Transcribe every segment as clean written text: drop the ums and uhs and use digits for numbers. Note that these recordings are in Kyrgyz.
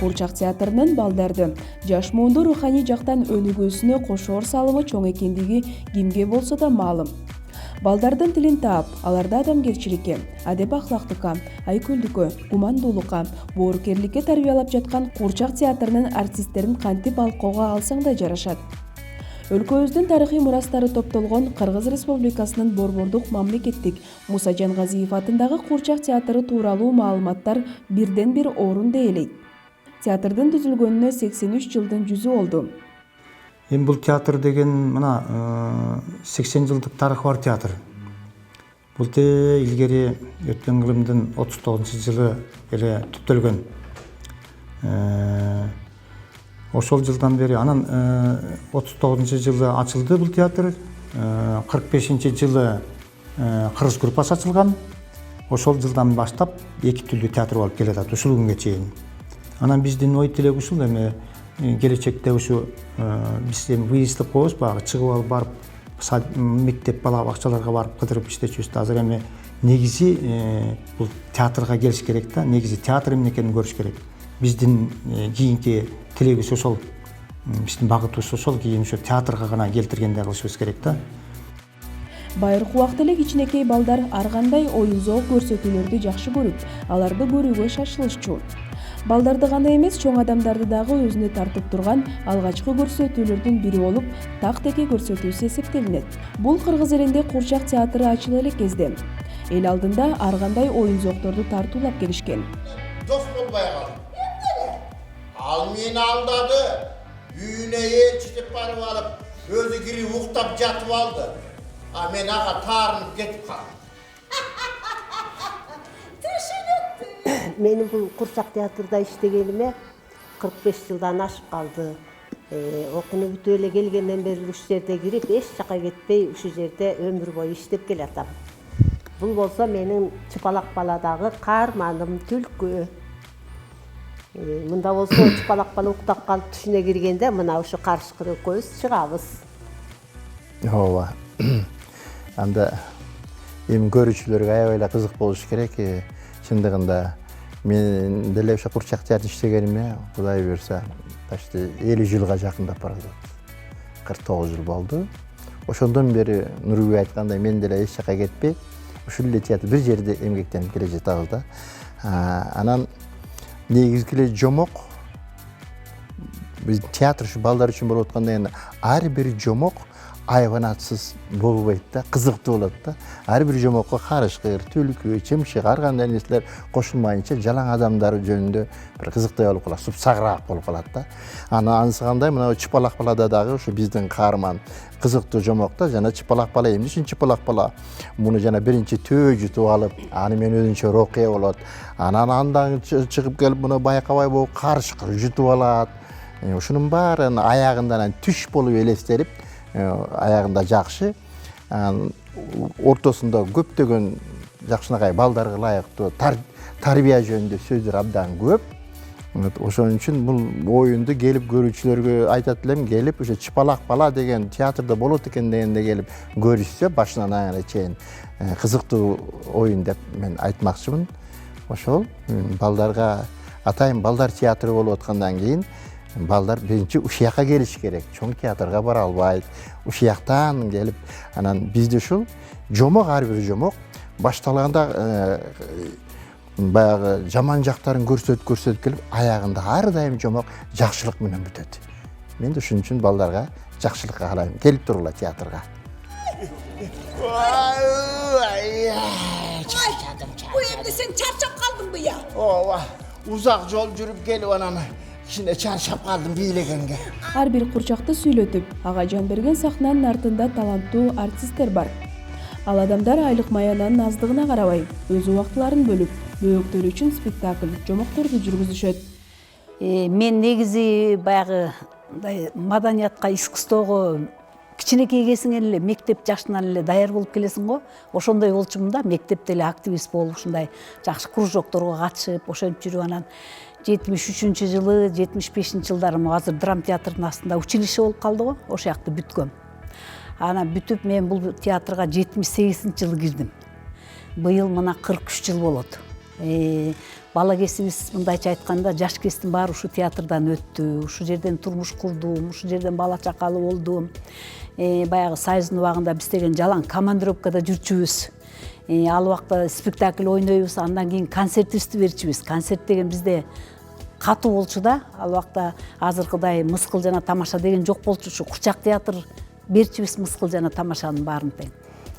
Куурчак театрынын балдарды жаш муунду руханий жактан өнүгүүсүнө кошоор салымы чоң экендиги кимге болсо да маалым. Балдардын тилин таап, аларда адамгерчиликке, адеп ахлактыкка, айкөлдүккө, гумандуулукка, боорукерликке тарбиялап жаткан Куурчак театрынын артисттерин кантип алкоого алсаң да жарашат. Өлкөбүздүн тарыхый мурастары топтолгон Кыргыз Республикасынын Борбордук мамлекеттик Муса Жангазиев атындагы Куурчак театры тууралуу маалыматтар бирден бир орунду ээлейт. Театрдын түзүлгөнүнө 83 жылдын жүзү болду. Эми бул театр деген мына 80 жылдык тарыхы бар театр. Бул илгери өткөн кылымдын 39-жылы эле түптөлгөн. Ошол жылдан бери анан 39-жылы ачылды бул театр. 45-жылы кыргыз группасы ачылган. Ошол жылдан баштап эки түрлүү театр болуп келатат ушул күнгө чейин. Анан биздин ой тилек ушул эми келечекте ушу биз эми выездтеп коебуз, баягы чыгып алып барып мектеп бала бакчаларга барып кыдырып иштечүбүз. Азыр эми негизи бул театрга келиш керек да, негизи театр эмне экенин көрүш керек. Биздин кийинки тилегибиз ошол, биздин багытыбыз ошол, кийин ошо театрга гана келтиргендей кылышыбыз керек да. Байыркы убакта эле кичинекей балдар ар кандай оюн-зоок көрсөтүүлөрдү жакшы көрүп, аларды көрүүгө шашылышчу. Балдарды гана эмес, чоң адамдарды дагы өзүнө тартып турган алгачкы көрсөтүүлөрдүн бири болуп, так-теке көрсөтүүсү эсептелинет. Бул кыргыз элинде Куурчак театры ачыла элек кезде эл алдында ар кандай оюн-зоокторду тартуулап келишкен. Дос болбай калды. Ал мени алдады. Үйүнө элчитип барып алып, өзү кирип уктап жатып алды. А мен ага таарынып кетип калдым. Менин бул Куурчак театрда иштегениме 45 жылдан ашып калды. Окууну бүтүп эле келгенден бери ушул жерде кирип, эч жака кетпей ушул жерде өмүр бою иштеп келатам. Бул болсо менин Чыпалак баладагы каарманым түлкү. Мында болсо Чыпалак бала уктап калып түшүнө киргенде мына ушу каршыкы экөөбүз чыгабыз. Ооба. Анда эми көрүүчүлөргө аябай эле кызык болуш керек. Чындыгында мен деле ошо Куурчак театрда иштегениме Кудай буйрса почти 50 жылга жакындап баратат. 49 жыл болду. Ошондон бери Нурбек айткандай мен деле эч жака кетпей, ушул эле театр бир жерде эмгектенип келе жатабыз да. Анан негизги эле жомок биз театр ушу балдар үчүн болуп атканда эми ар бир жомок айбанатсыз болбойт да, кызыктуу болот да. Ар бир жомокко карышкыр, түлкү, чымчык, ар кандай нерселер кошулмайынча жалаң адамдар жөнүндө бир кызыктай болуп калат, супсагыраак болуп калат да. Анысы кандай, мына Чыпалак балада дагы ушу биздин каарман кызыктуу жомок да. Жана Чыпалак бала эмне үчүн Чыпалак бала? Муну жана биринчи төө жутуп алып, аны менен өзүнчө окуя болот. Анан андан чыгып келип муну байкабай болуп карышкыр жутуп алат. Ушунун баарын аягында түш болуп элестелип, аягында жакшы, ортосунда көптөгөн жакшынакай балдарга ылайыктуу тарбия жөнүндө сөздөр абдан көп. Ошон үчүн бул оюнду келип көрүүчүлөргө айтат элем, келип ошо Чыпалак бала деген театрда болот экен дегенде келип көрүшсө, башынан аягына чейин кызыктуу оюн деп мен айтмакчымын. Ошол балдарга атайын балдар театры болуп аткандан кийин балдар биринчи ушуяка келиш керек. Чоң театрга бара албайт. Ушуяктан келип, анан бизде ушул жомок, ар бир жомок башталганда баягы жаман жактарын көрсөтүп келип, аягында ар дайым жомок жакшылык менен бүтөт. Мен ушун үчүн балдарга жакшылык каалайм. Келип тургула театрга. Bu emdi sen çarşap kaldın mı ya? Ооба, узак жол жүрүп келип анан кичине чарчап калдым бийлегенге. Ар бир курчакты сүйлөтүп, ага жан берген сахнанын артында таланттуу артисттер бар. Ал адамдар айлык маянанын аздыгына карабай, өз убактыларын бөлүп, бөөктөр үчүн спектакль, жомокторду жүргүзүшөт. Мен негизи баягы маданиятка, искусствого кичинекей кезиңен эле мектеп жашынан эле даяр болуп келесиң го. Ошондой болчумун да, мектепте эле активист болуп, ушундай жакшы кружокторго катышып, ошентип жүрүп анан 73 жылы, 75 жылдары азыр драма театрдын астында училище болуп калды го. Ошол жакты бүткөм. Анан бүтүп мен бул театрга 78 жылы кирдим. Быйыл мына 43 жыл болот. Бала кесибиз мындайча айтканда жаш кесиптин баары ушу театрдан өттү. Ушу жерден турмуш курдум, ушу жерден бала чакалы болдум. Баягы Союздун убагында биз деген жалаң командировкада жүрчүбүз. Ал убакта спектакль ойнойбуз, андан кийин концертибизди берчүбүз. Концерт деген бизде катуу болчу да. Ал убакта азыркыдай мыскыл жана тамаша деген жок болчу. Ушу курчак театр берчүбүз, мыскыл жана тамашанын баарын тең.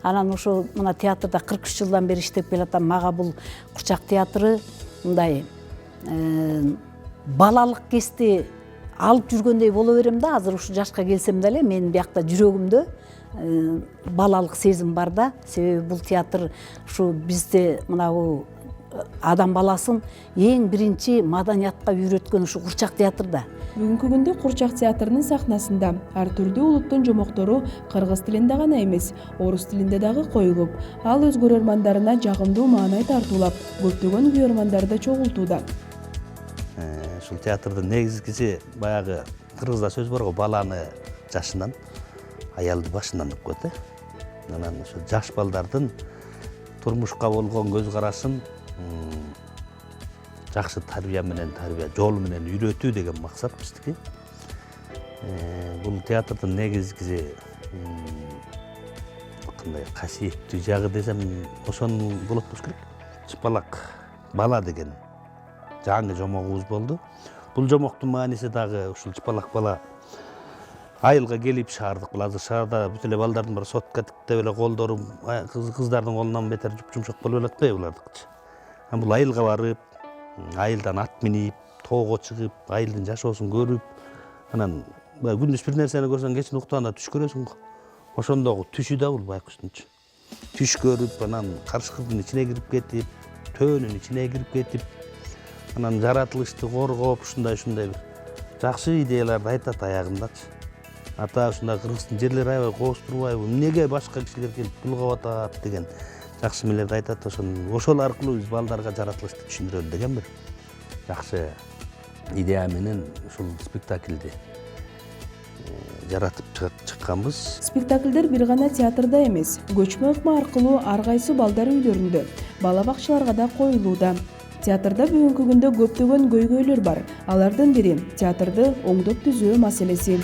Анан ошо мына театрда 43 жылдан бери иштеп келатам. Мага бул курчак театры мындай балалык кести алып жүргөндөй боло берем да. Азыр ушу жашка келсем деле менин биякта жүрөгүмдө балалык сезим бар да. Себеби бул театр ушу бизде мынабу адам баласын эң биринчи маданиятка үйрөткөн ушу курчак театрда. Бүгүнкү күндө Курчак театрынын сахнасында ар түрдүү улуттун жомоктору кыргыз тилинде гана эмес, орус тилинде дагы коюлуп, ал өз көрөрмандарына жагымдуу маанай тартуулап, көптөгөн күйөрмандарды чогултууда. Ушул театрдын негизгиси баягы кыргызда сөз бар го, баланы жашынан, аялды башынан деп коет. Анан ошо жаш балдардын турмушка болгон көз карашын жакшы тарбия жолу менен үйрөтүү деген максат биздики. Бул театрдын негизгиси кандай касиеттүү жагы десем, ошону болот болуш керек. Чыпалак бала деген жаңы жомогубуз болду. Бул жомоктун мааниси дагы ушул чыпалак бала айылга келип шаардык. Бул азыр шаарда бүт эле балдардын бир сотка тиктеп эле колдору кыздардын колунан бетер жумшак болуп атпайбы булардыкчы. Бул айылга барып, айылдан ат минип, тоого чыгып, айылдын жашоосун көрүп, анан күндүз бир нерсени көрсөң кечин уктаганда түш көрөсүң го. Ошондогу түшү да бул байкуштунчу. Түш көрүп, анан карышкырдын ичине кирип кетип, төөнүн ичине кирип кетип, анан жаратылышты коргоп, ушундай бир жакшы идеяларды айтат аягындачы. Ата ушундай кыргыздын жерлери аябай кооз турбайбы, эмнеге башка кишилер келип булгап атат деген жакшы эмелерди айтат. Ошол аркылуу биз балдарга жаратылышты түшүндүрөлү деген бир жакшы идея менен ушул спектакльди жаратып чыкканбыз. Спектакльдер бир гана театрда эмес, көчмө ыкма аркылуу ар кайсы балдар үйлөрүндө, бала бакчаларга да коюлууда. Театрда бүгүнкү күндө көптөгөн көйгөйлөр бар. Алардын бири театрды оңдоп түзөө маселеси.